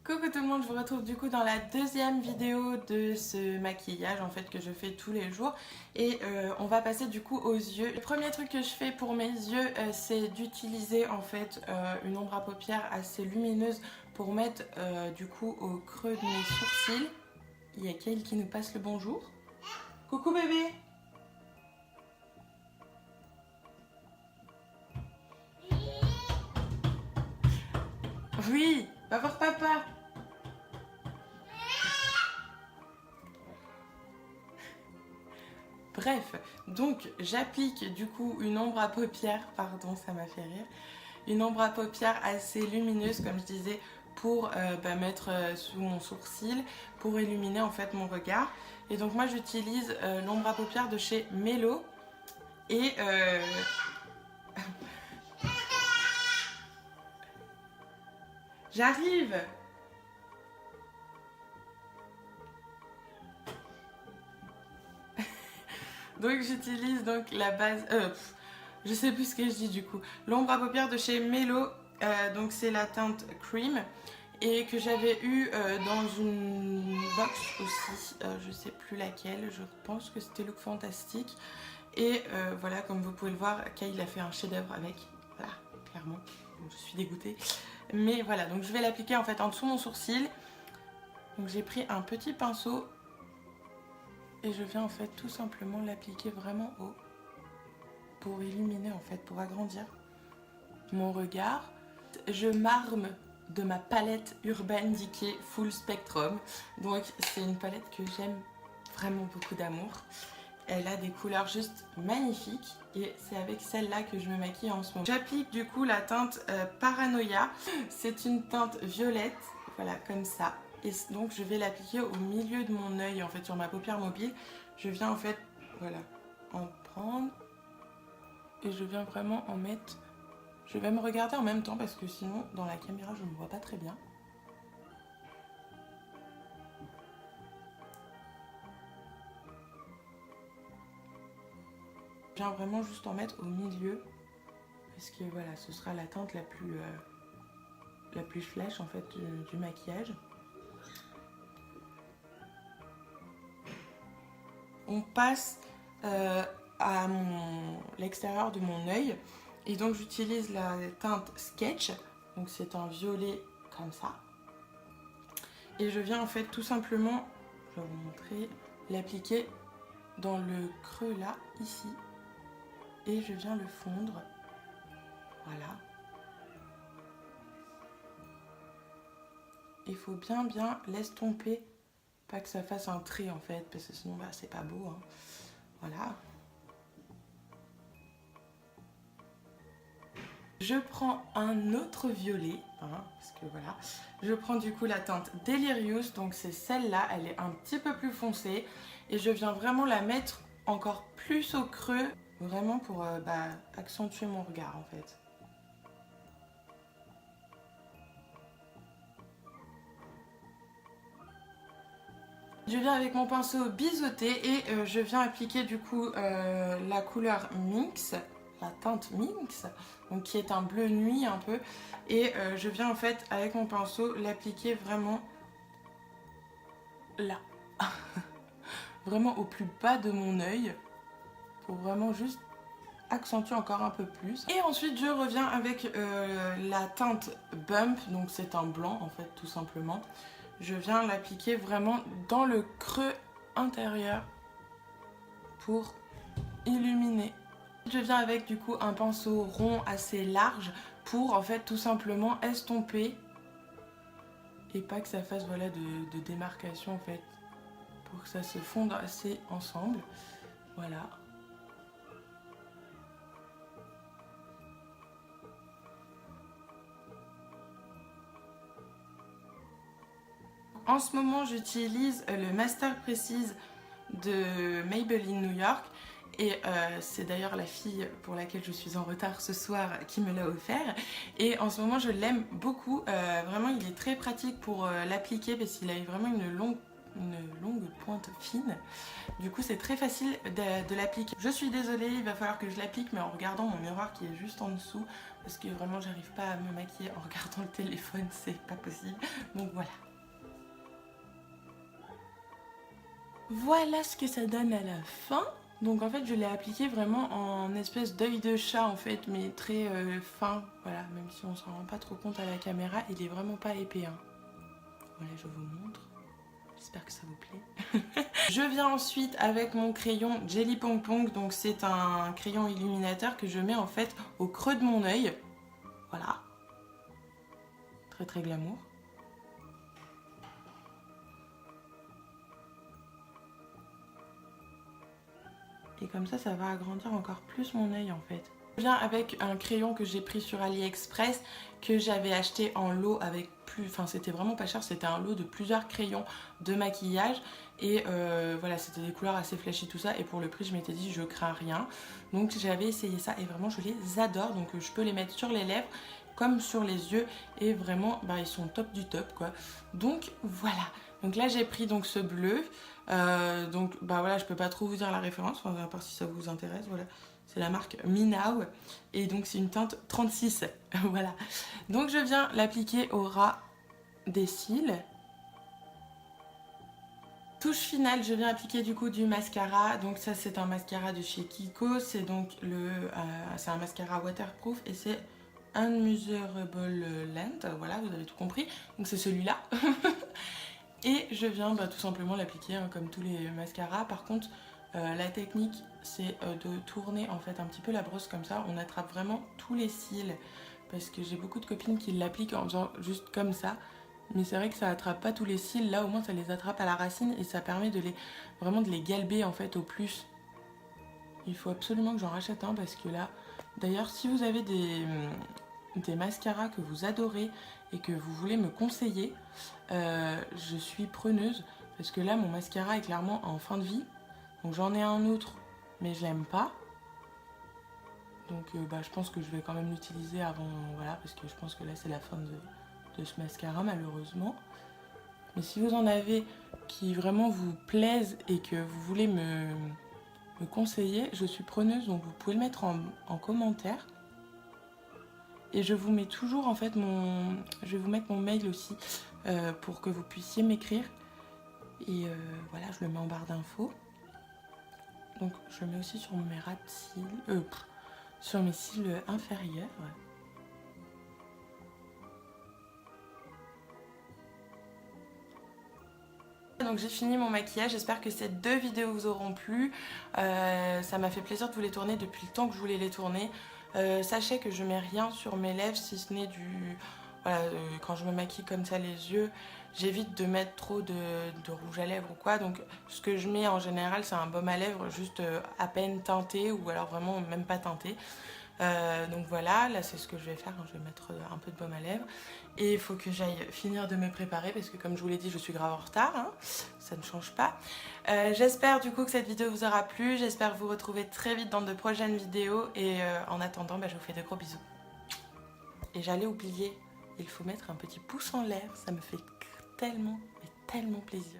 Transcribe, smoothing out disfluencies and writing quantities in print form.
Coucou tout le monde, je vous retrouve du coup dans la deuxième vidéo de ce maquillage en fait que je fais tous les jours et on va passer du coup aux yeux. Le premier truc que je fais pour mes yeux c'est d'utiliser en fait une ombre à paupières assez lumineuse pour mettre du coup au creux de mes sourcils. Il y a Kale qui nous passe le bonjour. Coucou bébé. Oui, va voir papa. Bref, donc j'applique du coup une ombre à paupières, pardon ça m'a fait rire, une ombre à paupières assez lumineuse comme je disais pour mettre sous mon sourcil, pour illuminer en fait mon regard. Et donc moi j'utilise l'ombre à paupières de chez Mello et j'arrive. Donc j'utilise donc la base, je sais plus ce que je dis du coup, l'ombre à paupières de chez Mello, donc c'est la teinte Cream et que j'avais eu dans une box aussi, je sais plus laquelle, je pense que c'était Look Fantastique. Et voilà, comme vous pouvez le voir, Kyle a fait un chef-d'œuvre avec, voilà, clairement, je suis dégoûtée. Mais voilà, donc je vais l'appliquer en fait en dessous de mon sourcil. Donc j'ai pris un petit pinceau et je viens en fait tout simplement l'appliquer vraiment haut pour illuminer en fait, pour agrandir mon regard. Je m'arme de ma palette Urban Decay Full Spectrum. Donc c'est une palette que j'aime vraiment beaucoup d'amour. Elle a des couleurs juste magnifiques et c'est avec celle-là que je me maquille en ce moment. J'applique du coup la teinte Paranoia. C'est une teinte violette, voilà comme ça. Et donc je vais l'appliquer au milieu de mon œil en fait sur ma paupière mobile. Je viens en fait, voilà, en prendre et je viens vraiment en mettre. Je vais me regarder en même temps parce que sinon dans la caméra je ne me vois pas très bien. Je viens vraiment juste en mettre au milieu parce que voilà, ce sera la teinte la plus flash en fait du maquillage. On passe à l'extérieur de mon œil et donc j'utilise la teinte Sketch, donc c'est un violet comme ça. Et je viens en fait tout simplement, je vais vous montrer, l'appliquer dans le creux là, ici. Et je viens le fondre, voilà. Il faut bien l'estomper, pas que ça fasse un trait en fait, parce que sinon bah, c'est pas beau, hein. Voilà. Je prends un autre violet, hein, parce que voilà. Je prends du coup la teinte Delirious, donc c'est celle-là, elle est un petit peu plus foncée. Et je viens vraiment la mettre encore plus au creux, vraiment pour accentuer mon regard en fait. Je viens avec mon pinceau biseauté et je viens appliquer du coup la couleur Minx, la teinte Minx, donc qui est un bleu nuit un peu. Et je viens en fait avec mon pinceau l'appliquer vraiment là, vraiment au plus bas de mon œil, pour vraiment juste accentuer encore un peu plus. Et ensuite je reviens avec la teinte Bump, donc c'est un blanc en fait tout simplement. Je viens l'appliquer vraiment dans le creux intérieur pour illuminer. Je viens avec du coup un pinceau rond assez large pour en fait tout simplement estomper et pas que ça fasse voilà de démarcation en fait, pour que ça se fonde assez ensemble. Voilà. En ce moment, j'utilise le Master Precise de Maybelline New York. Et c'est d'ailleurs la fille pour laquelle je suis en retard ce soir qui me l'a offert. Et en ce moment, je l'aime beaucoup. Vraiment, il est très pratique pour l'appliquer parce qu'il a vraiment une longue pointe fine. Du coup, c'est très facile de l'appliquer. Je suis désolée, il va falloir que je l'applique, mais en regardant mon miroir qui est juste en dessous, parce que vraiment j'arrive pas à me maquiller en regardant le téléphone, c'est pas possible. Donc voilà. Voilà ce que ça donne à la fin. Donc en fait je l'ai appliqué vraiment en espèce d'œil de chat en fait, mais très fin. Voilà, même si on s'en rend pas trop compte à la caméra, il est vraiment pas épais. Hein. Voilà, je vous montre. J'espère que ça vous plaît. Je viens ensuite avec mon crayon Jelly Pong Pong. Donc c'est un crayon illuminateur que je mets en fait au creux de mon œil. Voilà. Très très glamour. Et comme ça va agrandir encore plus mon œil en fait. Je viens avec un crayon que j'ai pris sur AliExpress, que j'avais acheté en lot avec plus... Enfin c'était vraiment pas cher, c'était un lot de plusieurs crayons de maquillage. Et voilà, c'était des couleurs assez flashy tout ça. Et pour le prix je m'étais dit je crains rien. Donc j'avais essayé ça et vraiment je les adore. Donc je peux les mettre sur les lèvres comme sur les yeux. Et vraiment bah, ils sont top du top quoi. Donc voilà. Donc là j'ai pris donc ce bleu. Donc bah voilà, je peux pas trop vous dire la référence, enfin, à part si ça vous intéresse, voilà. C'est la marque Minao et donc c'est une teinte 36, voilà. Donc je viens l'appliquer au ras des cils. Touche finale, je viens appliquer du coup du mascara. Donc ça c'est un mascara de chez Kiko, c'est donc c'est un mascara waterproof et c'est Unmeasurable Length, voilà, vous avez tout compris. Donc c'est celui-là. Et je viens tout simplement l'appliquer hein, comme tous les mascaras. Par contre, la technique, c'est de tourner en fait un petit peu la brosse comme ça. On attrape vraiment tous les cils. Parce que j'ai beaucoup de copines qui l'appliquent en faisant juste comme ça. Mais c'est vrai que ça attrape pas tous les cils. Là, au moins, ça les attrape à la racine. Et ça permet vraiment de les galber en fait au plus. Il faut absolument que j'en rachète un parce que là... D'ailleurs, si vous avez des mascaras que vous adorez et que vous voulez me conseiller, je suis preneuse parce que là mon mascara est clairement en fin de vie, donc j'en ai un autre mais je l'aime pas, donc je pense que je vais quand même l'utiliser avant, voilà, parce que je pense que là c'est la fin de ce mascara malheureusement. Mais si vous en avez qui vraiment vous plaisent et que vous voulez me conseiller, je suis preneuse, donc vous pouvez le mettre en commentaire. Et je vous mets toujours en fait je vais vous mettre mon mail aussi pour que vous puissiez m'écrire. Et voilà, je le mets en barre d'infos. Donc je le mets aussi sur mes ras de cils, sur mes cils inférieurs. Donc j'ai fini mon maquillage, j'espère que ces 2 vidéos vous auront plu. Ça m'a fait plaisir de vous les tourner depuis le temps que je voulais les tourner. Sachez que je mets rien sur mes lèvres si ce n'est du... Voilà, quand je me maquille comme ça les yeux, j'évite de mettre trop de rouge à lèvres ou quoi. Donc ce que je mets en général c'est un baume à lèvres juste à peine teinté ou alors vraiment même pas teinté. Donc voilà, là c'est ce que je vais faire, je vais mettre un peu de baume à lèvres. Et il faut que j'aille finir de me préparer parce que comme je vous l'ai dit, je suis grave en retard, hein, ça ne change pas. J'espère du coup que cette vidéo vous aura plu, j'espère vous retrouver très vite dans de prochaines vidéos. Et en attendant, je vous fais de gros bisous. Et j'allais oublier, il faut mettre un petit pouce en l'air, ça me fait tellement, mais tellement plaisir.